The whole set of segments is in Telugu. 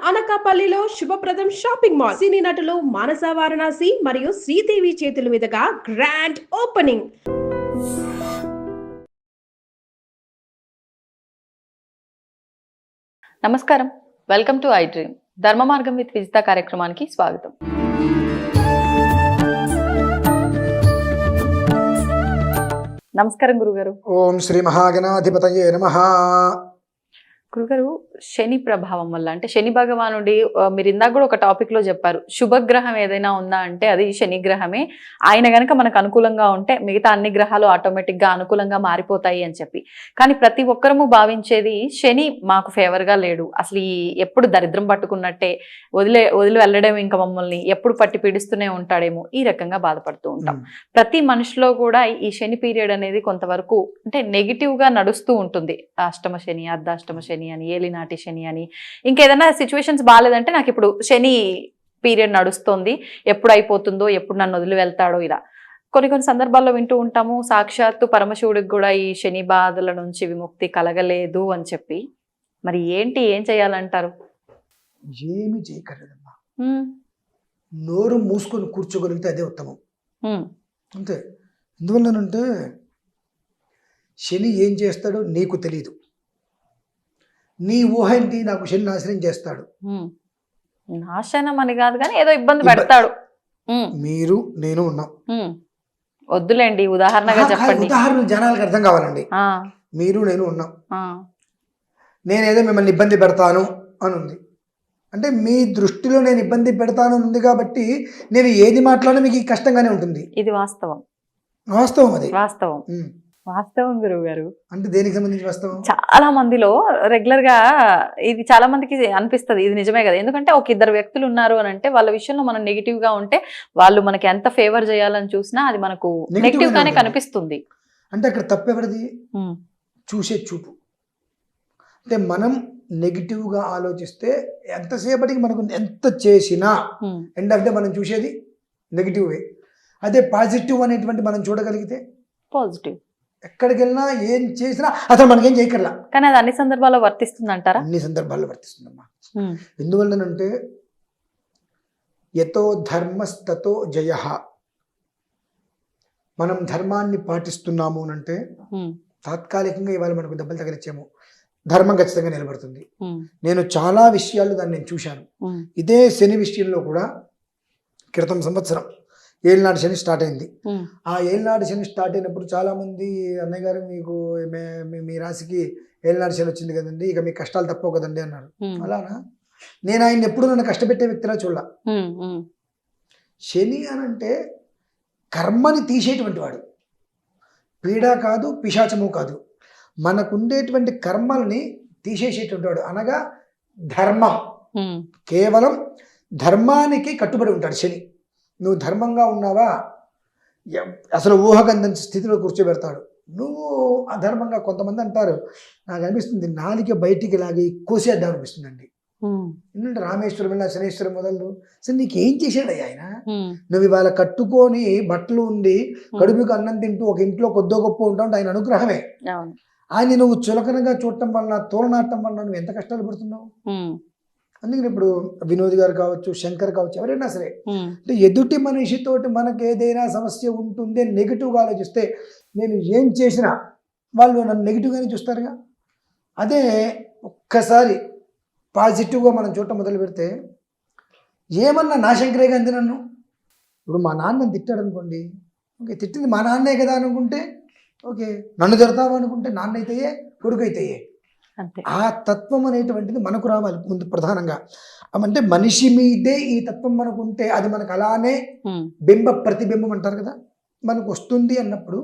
అనకాపల్లిలో శుభప్రదం షాపింగ్ మాల్. సినీ నటులు మానస వారణాసి మరియు శ్రీదేవి చేతుల మీదుగా గ్రాండ్ ఓపెనింగ్. నమస్కారం, వెల్కమ్ టు ఐ డ్రీమ్. ధర్మ మార్గం విత్ విజిత కార్యక్రమానికి స్వాగతం. నమస్కారం గురుగారు. ఓం శ్రీ మహాగణాధిపతయే నమః. గురుగారు, శని ప్రభావం వల్ల అంటే శని భగవానుడి మీరు ఇందాక కూడా ఒక టాపిక్ లో చెప్పారు, శుభగ్రహం ఏదైనా ఉందా అంటే అది శని గ్రహమే. ఆయన గనక మనకు అనుకూలంగా ఉంటే మిగతా అన్ని గ్రహాలు ఆటోమేటిక్ గా అనుకూలంగా మారిపోతాయి అని చెప్పి. కానీ ప్రతి ఒక్కరము భావించేది శని మాకు ఫేవర్ గా లేడు, అసలు ఈ ఎప్పుడు దరిద్రం పట్టుకున్నట్టే, వదిలి వెళ్ళడం ఇంకా మమ్మల్ని ఎప్పుడు పట్టి పీడిస్తూనే ఉంటాడేమో, ఈ రకంగా బాధపడుతూ ఉంటాం. ప్రతి మనిషిలో కూడా ఈ శని పీరియడ్ అనేది కొంతవరకు అంటే నెగిటివ్ గా నడుస్తూ ఉంటుంది. అష్టమ శని, అర్ధాష్టమ శని అని, ఏలినాటి శని అని, ఇంకేదైనా సిచ్యువేషన్స్ బాగాలేదంటే నాకు ఇప్పుడు శని పీరియడ్ నడుస్తుంది, ఎప్పుడు అయిపోతుందో, ఎప్పుడు నన్ను వదిలి వెళ్తాడో, ఇలా కొన్ని సందర్భాల్లో వింటూ ఉంటాము. సాక్షాత్తు పరమశివుడికి కూడా ఈ శని బాధల నుంచి విముక్తి కలగలేదు అని చెప్పి. మరి ఏం చేయాలంటారు? ఏమి చేయగలదమ్మా, నోరు మూసుకొని కూర్చోగలిగితే అదే ఉత్తమం. అంతే. ఎందువల్లనంటే శని ఏం చేస్తాడో నీకు తెలీదు. నీ ఊహ ఏంటి? నాకు శని నాశనం చేస్తాడు. నాశనం అని కాదు కానీ ఏదో ఇబ్బంది పెడతాడు. మీరు నేను ఉన్నాం. వద్దులేండి, ఉదాహరణగా చెప్పండి. ఉదాహరణ జనాలకు అర్థం కావాలండి. మీరు నేను ఉన్నాం, నేనేదో మిమ్మల్ని ఇబ్బంది పెడతాను అని ఉంది అంటే మీ దృష్టిలో నేను ఇబ్బంది పెడతాను ఉంది కాబట్టి నేను ఏది మాట్లాడినా మీకు కష్టంగానే ఉంటుంది. ఇది వాస్తవం. వాస్తవం, అది వాస్తవం గురువు గారు. అంటే దేనికి సంబంధించి వాస్తవం? చాలా మందిలో రెగ్యులర్ గా ఇది చాలా మందికి అనిపిస్తుంది, ఇది నిజమే కదా. ఎందుకంటే ఒక ఇద్దరు వ్యక్తులు ఉన్నారు అని అంటే వాళ్ళ విషయంలో మనం నెగిటివ్ గా ఉంటే వాళ్ళు మనకి ఎంత ఫేవర్ చేయాలని చూసినా అది మనకు నెగిటివ్ గానే కనిపిస్తుంది. అంటే అక్కడ తప్పెవరిది? చూసే చూపు. అంటే మనం నెగిటివ్ గా ఆలోచిస్తే ఎంతసేపటికి మనకు ఎంత చేసినా ఎండ్ ఆఫ్ డే మనం చూసేది నెగిటివ్ వే. అదే పాజిటివ్ అనేటువంటి మనం చూడగలిగితే పాజిటివ్. ఎక్కడికి వెళ్ళినా ఏం చేసినా అసలు మనకేం చేయకర్లా. కానీ అది అన్ని సందర్భాల్లో వర్తిస్తుంది అంటారా? అన్ని సందర్భాల్లో వర్తిస్తుందమ్మా. ఎందువల్లనంటే యతో ధర్మస్తతో జయ. మనం ధర్మాన్ని పాటిస్తున్నాము అంటే తాత్కాలికంగా ఇవాళ మనకు దెబ్బలు తగిలిచ్చాము, ధర్మం ఖచ్చితంగా నిలబడుతుంది. నేను చాలా విషయాలు దాన్ని నేను చూశాను. ఇదే శని విషయంలో కూడా క్రితం సంవత్సరం ఏలినాటి శని స్టార్ట్ అయింది. ఆ ఏలినాటి శని స్టార్ట్ అయినప్పుడు చాలా మంది, అన్నయ్య గారు మీకు మీ రాశికి ఏలినాటి శని వచ్చింది కదండి, ఇక మీ కష్టాలు తప్పవు కదండి అన్నారు. అలానా? నేను ఆయన ఎప్పుడు నన్ను కష్టపెట్టే వ్యక్తిలా చూడాల. శని అనంటే కర్మని తీసేటువంటి వాడు, పీడ కాదు, పిశాచము కాదు, మనకుండేటువంటి కర్మల్ని తీసేసేటువంటి వాడు. అనగా ధర్మం, కేవలం ధర్మానికి కట్టుబడి ఉంటాడు శని. నువ్వు ధర్మంగా ఉన్నావా, అసలు ఊహకందని స్థితిలో కూర్చోబెడతాడు. నువ్వు అధర్మంగా, కొంతమంది అంటారు, నాకు అనిపిస్తుంది నాలుక బయటికి లాగి కోసేద్దాం అనిపిస్తుందండి. ఎందుకంటే రామేశ్వరం వెళ్ళిన శనేశ్వరం మొదలు అసలు నీకు ఏం చేశాడయ్యా ఆయన? నువ్వు ఇవాళ కట్టుకొని బట్టలు ఉండి కడుపుకి అన్నం తింటూ ఒక ఇంట్లో కొద్దో గొప్ప ఉంటావు, ఆయన అనుగ్రహమే. ఆయన నువ్వు చులకనగా చూడటం వలన, తోలనాటం వలన నువ్వు ఎంత కష్టాలు పడుతున్నావు. అందుకని ఇప్పుడు వినోద్ గారు కావచ్చు, శంకర్ కావచ్చు, ఎవరైనా సరే, అంటే ఎదుటి మనిషితోటి మనకు ఏదైనా సమస్య ఉంటుంది అని నెగిటివ్గా ఆలోచిస్తే నేను ఏం చేసినా వాళ్ళు నన్ను నెగిటివ్గానే చూస్తారుగా. అదే ఒక్కసారి పాజిటివ్గా మనం చూడటం మొదలు పెడితే, ఏమన్నా నా శంకరే గాంధీ నన్ను, ఇప్పుడు మా నాన్న తిట్టాడు అనుకోండి, ఓకే తిట్టింది మా నాన్నే కదా అనుకుంటే ఓకే, నన్ను తిడతావు అనుకుంటే నాన్న అయితేయే, కొడుకు అయితేయే. ఆ తత్వం అనేటువంటిది మనకు రావాలి ముందు ప్రధానంగా. అంటే మనిషి మీదే ఈ తత్వం మనకు ఉంటే అది మనకు అలానే బింబ ప్రతిబింబం అంటారు కదా, మనకు వస్తుంది అన్నప్పుడు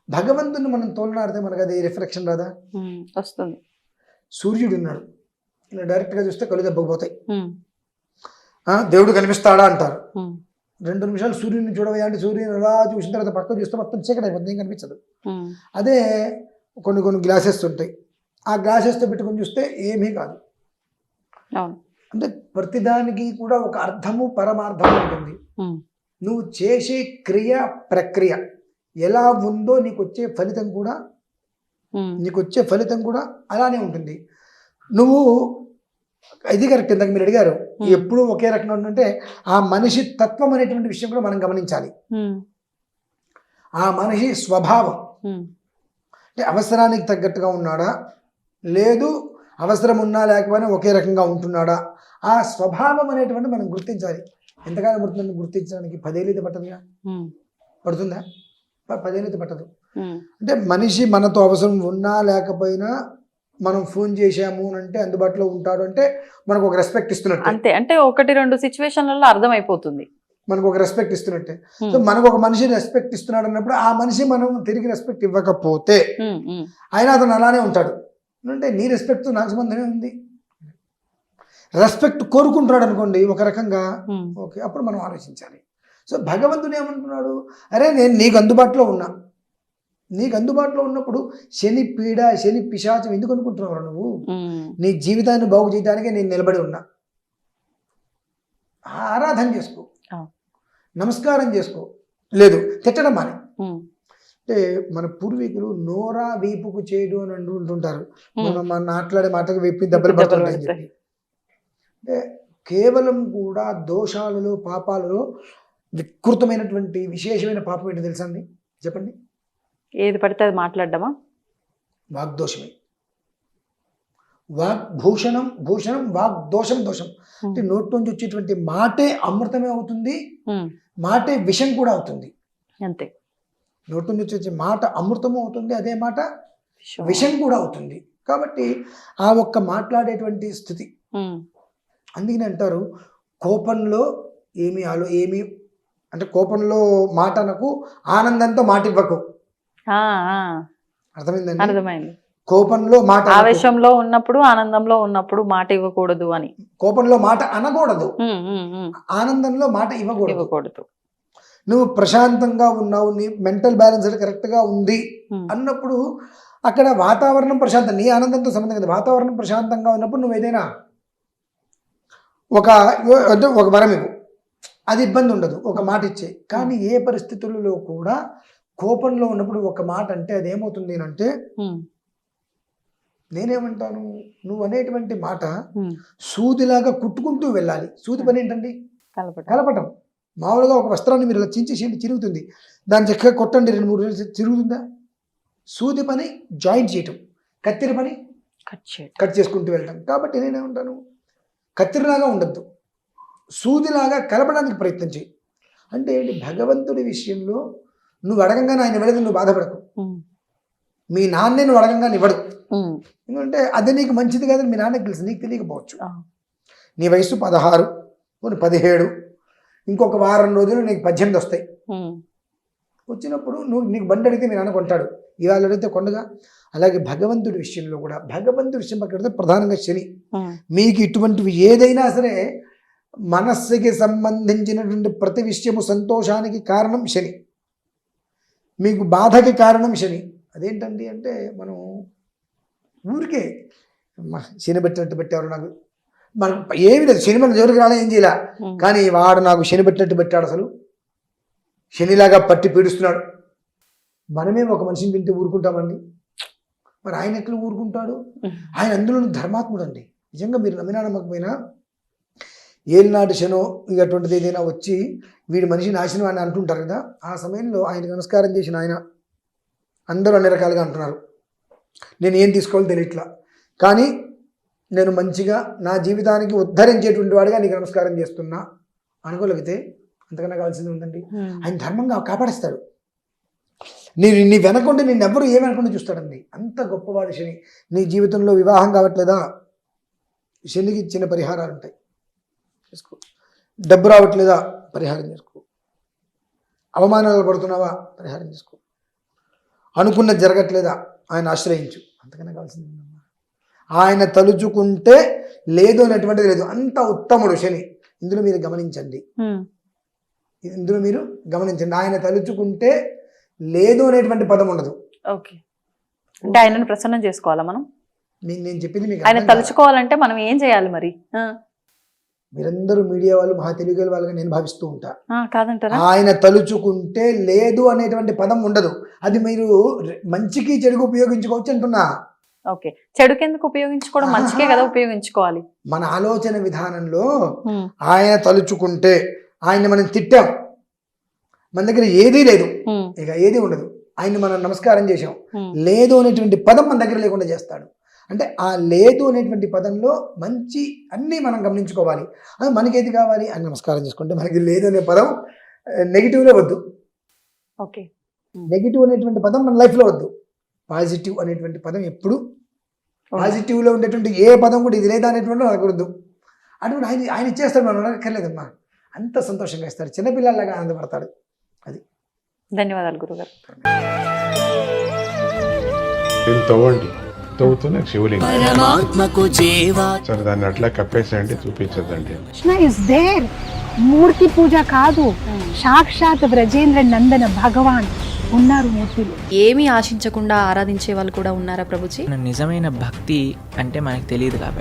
భగవంతుని మనం తోలనాడితే మనకు అది రిఫ్లెక్షన్ రాదా? వస్తుంది. సూర్యుడు ఉన్నాడు, ఇలా డైరెక్ట్గా చూస్తే కళ్ళు దెబ్బకపోతాయి. దేవుడు కనిపిస్తాడా అంటారు. 2 నిమిషాలు సూర్యుడిని చూడవా అంటే సూర్యుని అలా చూసిన తర్వాత పక్కకు చూస్తే మొత్తం చీకటి అయిపోతుంది, ఏం కనిపించదు. అదే కొన్ని గ్లాసెస్ ఉంటాయి, ఆ గ్లాసెస్తో పెట్టుకొని చూస్తే ఏమీ కాదు. అంటే ప్రతిదానికి కూడా ఒక అర్థము పరమార్థము ఉంటుంది. నువ్వు చేసే క్రియ ప్రక్రియ ఎలా ఉందో నీకు వచ్చే ఫలితం కూడా అలానే ఉంటుంది. నువ్వు ఇది కరెక్ట్. ఇందాక మీరు అడిగారు ఎప్పుడు ఒకే రకంగా ఉంటుంటే ఆ మనిషి తత్వం అనేటువంటి విషయం కూడా మనం గమనించాలి. ఆ మనిషి స్వభావం అంటే అవసరానికి తగ్గట్టుగా ఉన్నాడా, లేదు అవసరం ఉన్నా లేకపోయినా ఒకే రకంగా ఉంటున్నాడా, ఆ స్వభావం అనేటువంటి మనం గుర్తించాలి. ఎంతకాలం పడుతుందని గుర్తించడానికి 10 ఏళ్ళు అయితే పట్టదుగా. పడుతుందా? 10 ఏళ్ళు అయితే పట్టదు. అంటే మనిషి మనతో అవసరం ఉన్నా లేకపోయినా మనం ఫోన్ చేసాము అంటే అందుబాటులో ఉంటాడు అంటే మనకు ఒక రెస్పెక్ట్ ఇస్తున్నట్టు. అంతే. అంటే 1-2 సిచ్యువేషన్లలో అర్థమైపోతుంది. మనకు ఒక రెస్పెక్ట్ ఇస్తున్నట్టే. సో మనకు ఒక మనిషి రెస్పెక్ట్ ఇస్తున్నాడు అన్నప్పుడు ఆ మనిషి మనం తిరిగి రెస్పెక్ట్ ఇవ్వకపోతే ఆయన అతను అలానే ఉంటాడు. అంటే నీ రెస్పెక్ట్ నాకు సంబంధమే ఉంది. రెస్పెక్ట్ కోరుకుంటున్నాడు అనుకోండి ఒక రకంగా, ఓకే, అప్పుడు మనం ఆలోచించాలి. సో భగవంతుడు ఏమంటున్నాడు, అరే నేను నీకు అందుబాటులో ఉన్నా. నీకు అందుబాటులో ఉన్నప్పుడు శని పీడ, శని పిశాచం ఎందుకు అనుకుంటున్నావు నువ్వు? నీ జీవితాన్ని బాగు చేయడానికే నేను నిలబడి ఉన్నా. ఆరాధన చేసుకో, నమస్కారం చేసుకో, లేదు తిట్టడం మానే. అంటే మన పూర్వీకులు నోరా వీపుకు చేయడు అని అంటుంటారు. మనం మాట్లాడే మాటకు వీపు దెబ్బలు పడుతుంటాయని చెప్పి. అంటే కేవలం కూడా దోషాలలో, పాపాలలో వికృతమైనటువంటి విశేషమైన పాపం ఏంటో తెలుసా అండి? చెప్పండి. ఏది పడితే అది మాట్లాడడమా? వాగ్దోషమే. వాగ్భూషణం భూషణం, వాగ్దోషం దోషం. అంటే నోటి నుంచి వచ్చేటువంటి మాటే అమృతమే అవుతుంది, మాటే విషం కూడా అవుతుంది. అంతే. నోటి నుంచి వచ్చే మాట అమృతము అవుతుంది, అదే మాట విషం కూడా అవుతుంది. కాబట్టి ఆ ఒక్క మాట్లాడేటువంటి స్థితి. అందుకని అంటారు కోపంలో ఏమి అంటే కోపంలో మాట అనకు, ఆనందంతో మాట ఇవ్వకు. అర్థమైందండి? అర్థమైంది. కోపంలో మాట, ఆవేశంలో ఉన్నప్పుడు, ఆనందంలో ఉన్నప్పుడు మాట ఇవ్వకూడదు అని. కోపంలో మాట అనకూడదు, ఆనందంలో మాట ఇవ్వకూడదు. నువ్వు ప్రశాంతంగా ఉన్నావు, నీ మెంటల్ బ్యాలెన్స్ కరెక్ట్గా ఉంది అన్నప్పుడు అక్కడ వాతావరణం ప్రశాంతం, నీ ఆనందంతో సంబంధం కదా. వాతావరణం ప్రశాంతంగా ఉన్నప్పుడు నువ్వు ఏదైనా ఒక వరం ఇవ్వు, అది ఇబ్బంది ఉండదు, ఒక మాట ఇచ్చే. కానీ ఏ పరిస్థితులలో కూడా కోపంలో ఉన్నప్పుడు ఒక మాట అంటే అదేమవుతుంది అంటే, నేనేమంటాను, నువ్వు అనేటువంటి మాట సూదిలాగా కుట్టుకుంటూ వెళ్ళాలి. సూది పని ఏంటండి? కలపటం. మామూలుగా ఒక వస్త్రాన్ని మీరు ఇలా చించి చిరుగుతుంది, దాన్ని చక్కగా కొట్టండి, 2-3 రోజులు చిరుగుతుందా? సూది పని జాయింట్ చేయటం, కత్తిరి పని కట్ చేసుకుంటూ వెళ్ళటం. కాబట్టి నేనేమంటాను, కత్తిరిలాగా ఉండద్దు, సూదిలాగా కలపడానికి ప్రయత్నం చేయి. అంటే భగవంతుడి విషయంలో నువ్వు అడగంగానే ఆయన ఇవ్వలేదు, నువ్వు బాధపడకు. మీ నాన్నే నువ్వు అడగంగానే ఇవ్వడు. ఎందుకంటే అది నీకు మంచిది కాదని మీ నాన్నకి తెలుసు, నీకు తెలియకపోవచ్చు. నీ వయసు 16, 17, ఇంకొక వారం రోజులు నీకు 18 వస్తాయి. వచ్చినప్పుడు నీకు బండి అడిగితే మీ నాన్న కొంటాడు, ఇవాళ అడిగితే కొండగా. అలాగే భగవంతుడి విషయంలో కూడా, భగవంతుడి విషయం పక్కన ప్రధానంగా శని. మీకు ఇటువంటివి ఏదైనా సరే మనస్సుకి సంబంధించినటువంటి ప్రతి విషయము సంతోషానికి కారణం శని, మీకు బాధకి కారణం శని. అదేంటండి అంటే మనం ఊరికే శని పెట్టినట్టు పెట్టారు నాకు, మనం ఏమి లేదు, శని మన జోలికి రాలే, ఏం చేయాల, కానీ వాడు నాకు శని పెట్టినట్టు పెట్టాడు, అసలు శనిలాగా పట్టి పీడిస్తున్నాడు. మనమే ఒక మనిషిని తింటే ఊరుకుంటామండి, మరి ఆయన ఎట్లా ఊరుకుంటాడు? ఆయన అందులో ధర్మాత్ముడు అండి. నిజంగా మీరు నమ్మినా నమ్మకపోయినా ఏలినాటి శనో ఇటువంటిది ఏదైనా వచ్చి వీడి మనిషి నాశనం అని అంటుంటారు కదా, ఆ సమయంలో ఆయనకు నమస్కారం చేసిన ఆయన అందరూ అన్ని రకాలుగా అంటున్నారు, నేను ఏం తీసుకోవాలో తెలియట్లా, కానీ నేను మంచిగా నా జీవితానికి ఉద్ధరించేటువంటి వాడిగా నీకు నమస్కారం చేస్తున్నా అనుకోలేగితే అంతకన్నా కావాల్సింది ఉందండి. ఆయన ధర్మంగా కాపాడేస్తాడు. నీ వెనకుండి నిన్నెవ్వరూ ఏమనుకుంటే చూస్తాడండి, అంత గొప్పవాడు శని. నీ జీవితంలో వివాహం కావట్లేదా, శనికి చిన్న పరిహారాలు ఉంటాయి, చేసుకో. డబ్బు రావట్లేదా, పరిహారం చేసుకో. అవమానాలు పడుతున్నావా, పరిహారం చేసుకో. అనుకున్నది జరగట్లేదా, ఆయన ఆశ్రయించు, అంతకన్నా కావాల్సింది. ఆయన తలుచుకుంటే లేదు అనేటువంటిది లేదు, అంత ఉత్తముడు శని. ఇందులో మీరు గమనించండి, ఆయన తలుచుకుంటే లేదు అనేటువంటి పదం ఉండదు. ఓకే, అంటే ఆయనను ప్రసన్నం చేసుకోవాలా మనం? నేను చెప్పింది మీకు ఆయన తలుచుకోవాలంటే మనం ఏం చేయాలి మరి? మీరందరూ మీడియా వాళ్ళు, మహా తెలుగు వాళ్ళగా నేను భావిస్తూ ఉంటా. కాదంటారా? ఆయన తలుచుకుంటే లేదు అనేటువంటి పదం ఉండదు, అది మీరు మంచికి చెడుకు ఉపయోగించుకోవచ్చు అంటున్నా. ఓకే, చెడుకెందుకు ఉపయోగించుకోవడం, మంచికే కదా ఉపయోగించుకోవాలి. మన ఆలోచన విధానంలో ఆయన తలుచుకుంటే, ఆయన మనం తిట్టాం, మన దగ్గర ఏదీ లేదు, ఇక ఏది ఉండదు, ఆయన మనం నమస్కారం చేసాం, లేదు అనేటువంటి పదం మన దగ్గర లేకుండా చేస్తాడు. అంటే ఆ లేదు అనేటువంటి పదంలో మంచి అన్నీ మనం గమనించుకోవాలి. అది మనకేది కావాలి అని నమస్కారం చేసుకుంటే మనకి లేదు అనే పదం నెగిటివ్లో వద్దు, ఓకే, నెగిటివ్ అనేటువంటి పదం మన లైఫ్లో వద్దు, పాజిటివ్ అనేటువంటి పదం ఎప్పుడు, పాజిటివ్లో ఉండేటువంటి ఏ పదం కూడా ఇది లేదా అనేటువంటి అనకూడదు. అటువంటి ఆయన ఇచ్చేస్తాడు, మనం అడగక్కర్లేదమ్మా, అంత సంతోషంగా ఇస్తాడు, చిన్నపిల్లలాగా ఆనందపడతాడు. అది. ధన్యవాదాలు గురుగారు. తవ్వండి, తవ్వుతున్న శివలింగం. పరమాత్మకు జీవా సరే దాన్ని అట్లా కప్పేసేయండి, చూపించదండి. Krishna is there. మూర్తి పూజ కాదు, సాక్షాత్ బ్రజేంద్ర నందన భగవాన్ ఉన్నారు మూర్తిలో. ఏమీ ఆశించకుండా ఆరాధించే వాళ్ళు కూడా ఉన్నారా ప్రభుజీ? నిజమైన భక్తి అంటే మనకు తెలియదు కాబట్టి